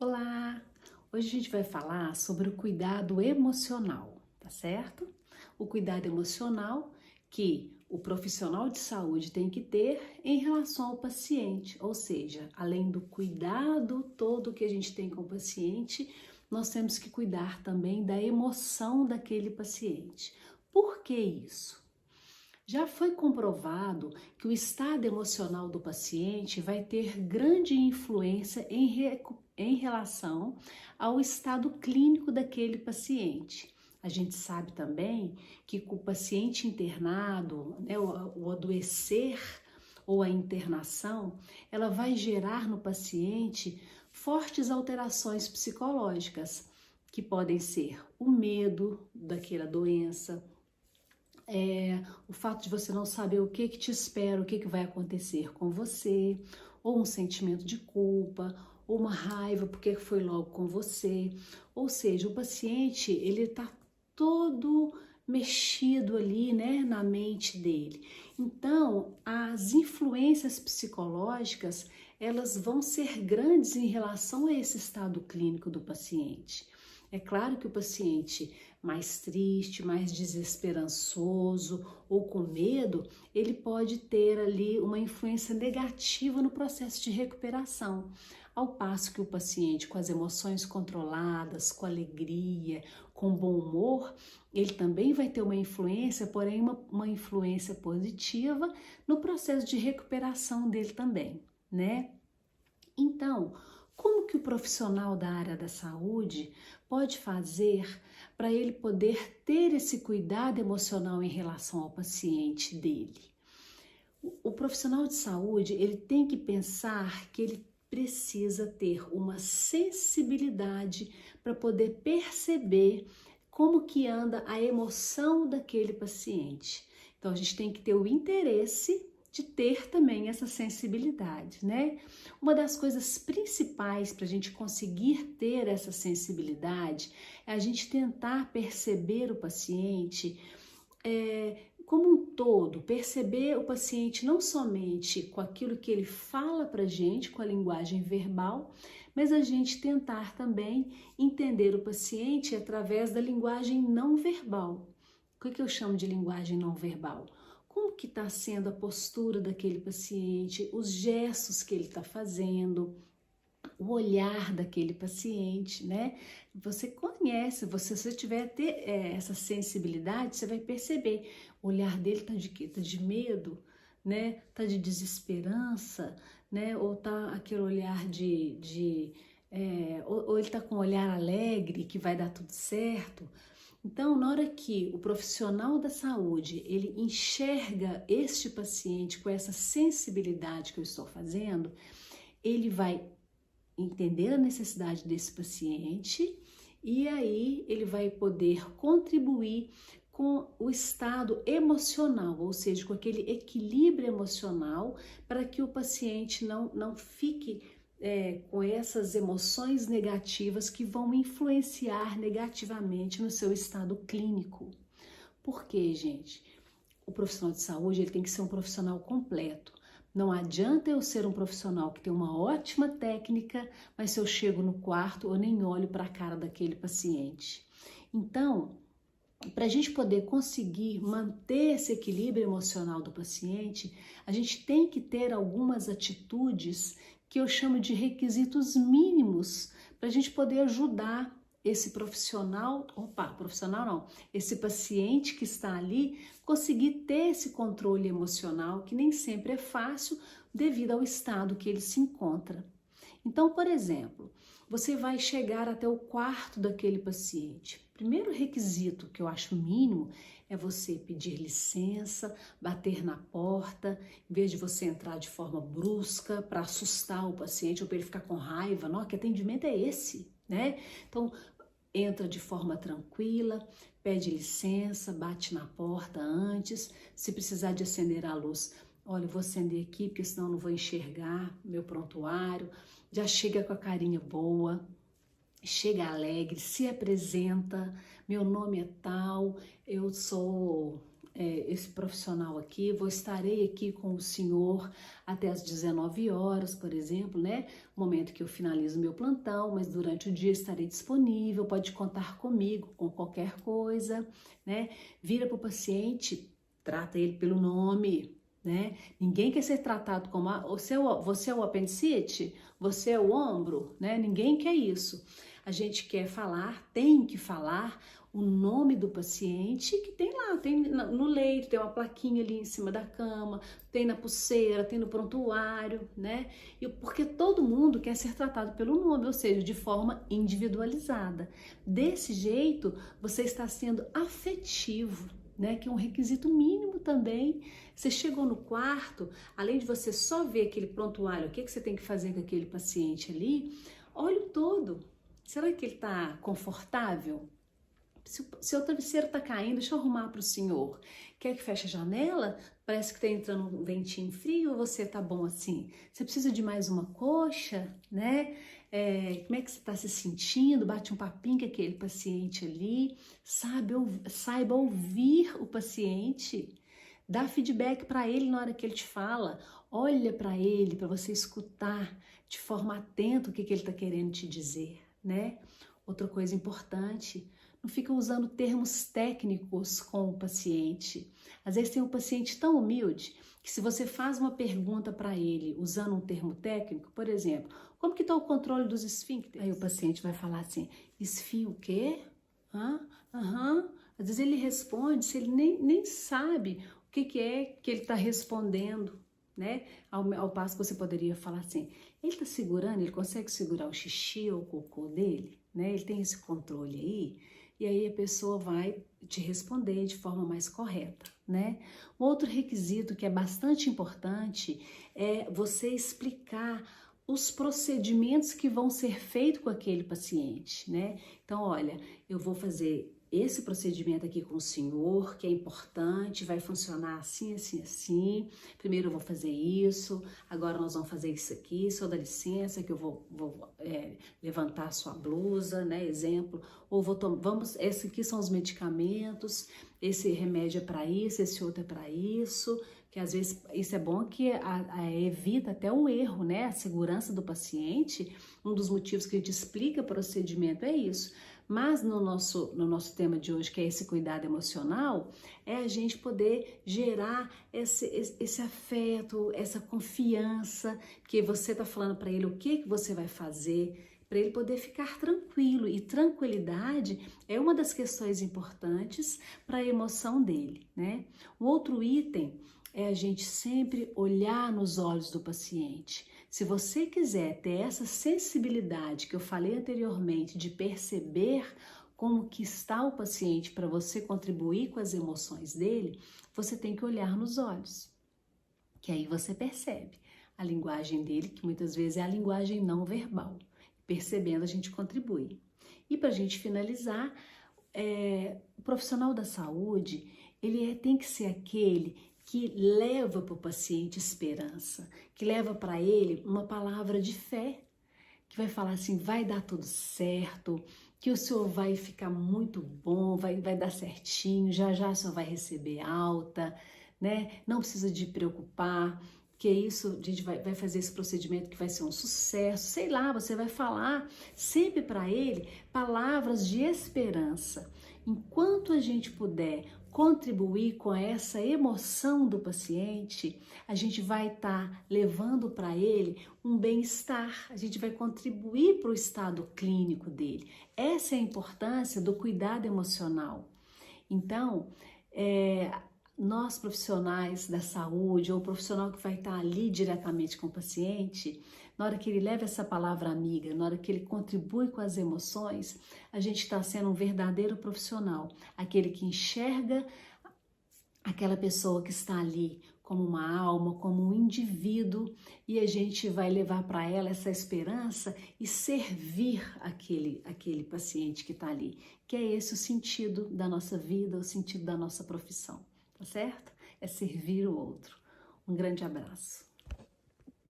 Olá! Hoje a gente vai falar sobre o cuidado emocional, tá certo? O cuidado emocional que o profissional de saúde tem que ter em relação ao paciente, ou seja, além do cuidado todo que a gente tem com o paciente, nós temos que cuidar também da emoção daquele paciente. Por que isso? Já foi comprovado que o estado emocional do paciente vai ter grande influência em relação ao estado clínico daquele paciente. A gente sabe também que com o paciente internado, né, o adoecer ou a internação, ela vai gerar no paciente fortes alterações psicológicas, que podem ser o medo daquela doença, o fato de você não saber o que te espera, o que vai acontecer com você, ou um sentimento de culpa, ou uma raiva porque foi logo com você. Ou seja, o paciente, ele está todo mexido ali, né, na mente dele. Então, as influências psicológicas, elas vão ser grandes em relação a esse estado clínico do paciente. É claro que o paciente mais triste, mais desesperançoso ou com medo, ele pode ter ali uma influência negativa no processo de recuperação. Ao passo que o paciente com as emoções controladas, com alegria, com bom humor, ele também vai ter uma influência, porém uma influência positiva no processo de recuperação dele também, né? Então, como que o profissional da área da saúde pode fazer para ele poder ter esse cuidado emocional em relação ao paciente dele? O profissional de saúde, ele tem que pensar que ele precisa ter uma sensibilidade para poder perceber como que anda a emoção daquele paciente. Então, a gente tem que ter o interesse de ter também essa sensibilidade, né? Uma das coisas principais para a gente conseguir ter essa sensibilidade é a gente tentar perceber o paciente como um todo, perceber o paciente não somente com aquilo que ele fala para a gente, com a linguagem verbal, mas a gente tentar também entender o paciente através da linguagem não verbal. O que eu chamo de linguagem não verbal? Como que está sendo a postura daquele paciente, os gestos que ele está fazendo, o olhar daquele paciente, né? Você conhece, se você tiver essa sensibilidade, você vai perceber. O olhar dele tá de quê? Tá de medo, né? Tá de desesperança, né? Ou tá aquele olhar ou ele tá com um olhar alegre, que vai dar tudo certo. Então, na hora que o profissional da saúde, ele enxerga este paciente com essa sensibilidade que eu estou fazendo, ele vai entender a necessidade desse paciente e aí ele vai poder contribuir com o estado emocional, ou seja, com aquele equilíbrio emocional para que o paciente não fique com essas emoções negativas que vão influenciar negativamente no seu estado clínico. Por quê, gente? O profissional de saúde ele tem que ser um profissional completo. Não adianta eu ser um profissional que tem uma ótima técnica, mas se eu chego no quarto, eu nem olho para a cara daquele paciente. Então, para a gente poder conseguir manter esse equilíbrio emocional do paciente, a gente tem que ter algumas atitudes que eu chamo de requisitos mínimos para a gente poder ajudar esse profissional não, esse paciente que está ali conseguir ter esse controle emocional que nem sempre é fácil devido ao estado que ele se encontra. Então, por exemplo, você vai chegar até o quarto daquele paciente. Primeiro requisito que eu acho mínimo é você pedir licença, bater na porta, em vez de você entrar de forma brusca para assustar o paciente ou para ele ficar com raiva. Não, que atendimento é esse, né? Então, entra de forma tranquila, pede licença, bate na porta antes, se precisar de acender a luz. Olha, eu vou acender aqui porque senão eu não vou enxergar meu prontuário. Já chega com a carinha boa, chega alegre, se apresenta, meu nome é tal, eu sou esse profissional aqui, estarei aqui com o senhor até as 19 horas, por exemplo, né? Momento que eu finalizo meu plantão, mas durante o dia estarei disponível, pode contar comigo com qualquer coisa, né? Vira para o paciente, trata ele pelo nome, né? Ninguém quer ser tratado como você é o apendicite, você é o ombro, né? Ninguém quer isso. A gente quer falar, tem que falar o nome do paciente que tem lá, tem no leito, tem uma plaquinha ali em cima da cama, tem na pulseira, tem no prontuário, né? Porque todo mundo quer ser tratado pelo nome, ou seja, de forma individualizada. Desse jeito, você está sendo afetivo, né? Que é um requisito mínimo também. Você chegou no quarto, além de você só ver aquele prontuário, o que você tem que fazer com aquele paciente ali, olha o todo. Será que ele está confortável? Se o travesseiro está caindo, deixa eu arrumar para o senhor. Quer que feche a janela? Parece que está entrando um ventinho frio ou você tá bom assim? Você precisa de mais uma coxa, né? Como é que você está se sentindo? Bate um papinho com aquele paciente ali. Saiba ouvir o paciente. Dá feedback para ele na hora que ele te fala. Olha para ele, para você escutar de forma atenta o que ele está querendo te dizer, né? Outra coisa importante, não fica usando termos técnicos com o paciente. Às vezes tem um paciente tão humilde que se você faz uma pergunta para ele usando um termo técnico, por exemplo, como que está o controle dos esfíncteres? Aí o paciente vai falar assim, esfio o quê? Aham. Às vezes ele responde se ele nem sabe o que é que ele está respondendo, né? Ao passo que você poderia falar assim, ele está segurando, ele consegue segurar o xixi ou o cocô dele, né? Ele tem esse controle aí? E aí a pessoa vai te responder de forma mais correta, né? Um outro requisito que é bastante importante é você explicar os procedimentos que vão ser feitos com aquele paciente, né? Então, olha, eu vou fazer esse procedimento aqui com o senhor, que é importante, vai funcionar assim, assim, assim. Primeiro eu vou fazer isso, agora nós vamos fazer isso aqui, só dá licença que eu vou levantar a sua blusa, né, exemplo. Ou esses aqui são os medicamentos, esse remédio é para isso, esse outro é para isso, que às vezes isso é bom que evita até o erro, né, a segurança do paciente. Um dos motivos que a gente explica procedimento é isso. Mas no nosso tema de hoje, que é esse cuidado emocional, é a gente poder gerar esse afeto, essa confiança, que você está falando para ele o que você vai fazer, para ele poder ficar tranquilo. E tranquilidade é uma das questões importantes para a emoção dele, né? Um outro item é a gente sempre olhar nos olhos do paciente. Se você quiser ter essa sensibilidade que eu falei anteriormente de perceber como que está o paciente para você contribuir com as emoções dele, você tem que olhar nos olhos, que aí você percebe a linguagem dele, que muitas vezes é a linguagem não verbal. Percebendo, a gente contribui. E para a gente finalizar, o profissional da saúde, ele tem que ser aquele que leva para o paciente esperança, que leva para ele uma palavra de fé, que vai falar assim, vai dar tudo certo, que o senhor vai ficar muito bom, vai dar certinho, já já o senhor vai receber alta, né? Não precisa de preocupar, que isso, a gente vai fazer esse procedimento que vai ser um sucesso, sei lá, você vai falar sempre para ele palavras de esperança. Enquanto a gente puder contribuir com essa emoção do paciente, a gente vai estar levando para ele um bem-estar, a gente vai contribuir para o estado clínico dele. Essa é a importância do cuidado emocional. Então, nós profissionais da saúde, ou o profissional que vai estar ali diretamente com o paciente, na hora que ele leva essa palavra amiga, na hora que ele contribui com as emoções, a gente está sendo um verdadeiro profissional, aquele que enxerga aquela pessoa que está ali como uma alma, como um indivíduo, e a gente vai levar para ela essa esperança e servir aquele paciente que está ali, que é esse o sentido da nossa vida, o sentido da nossa profissão. Tá certo? É servir o outro. Um grande abraço.